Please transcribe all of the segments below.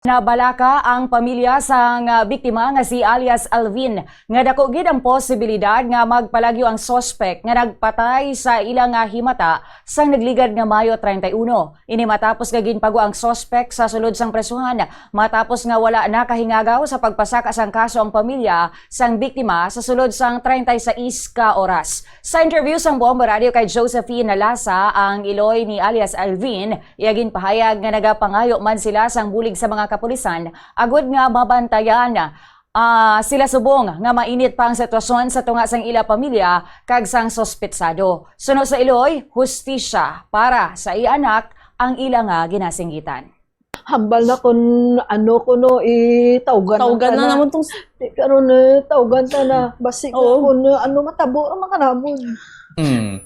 Nabalaka ang pamilya sang biktima nga si alias Alvin nga dako gid ang posibilidad nga magpalagyo ang sospek nga nagpatay sa ilang himata sang nagligad nga Mayo 31. Ini matapos nga ginpago ang sospek sa sulod sang presuhan matapos nga wala nakahingagaw sa pagpasaka sang kaso ang pamilya sang biktima sa sulod sang 36 ka oras. Sa interview sang Bombo Radio kay Josephine Nalasa, ang iloy ni alias Alvin iyagin pahayag nga nagapangayo man sila sang bulig sa mga kapulisan agud nga mabantayan sila subong nga mainit pa ang sitwasyon sa tunga sang ila pamilya kag sang sospetsado. Suno sa iloy, hustisya para sa ianak ang ila nga ginasinggitan. Hambal na kun ano kuno tawgan na naman tong karon tawgan ta na basig kun ano matabo ang makanamon.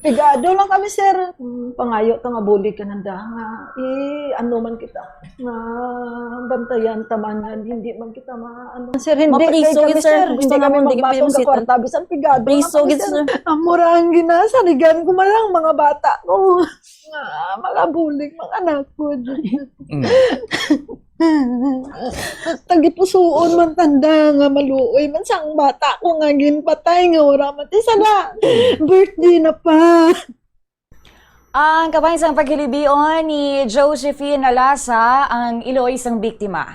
Pigado lang kami sir, pangayo ta nga bulig kananda nga ano man kita nga bantayan tamangan hindi man kita ano sir hindi Mapriso, kami sir. hindi Gusto kami namin, magbatong hindi sa kwarta bisan pigado lang Priso, kami, sir. Ang murang ginasaligan ko malang mga bata ko mga bulig mga anak ko. Tagipusoon man tanda nga maluoy man sang bata ko nga ginpatay nga wala man sana birthday na pa. Ang kabahin sang paghilibion ni Josephine Nalasa ang iloy sang biktima.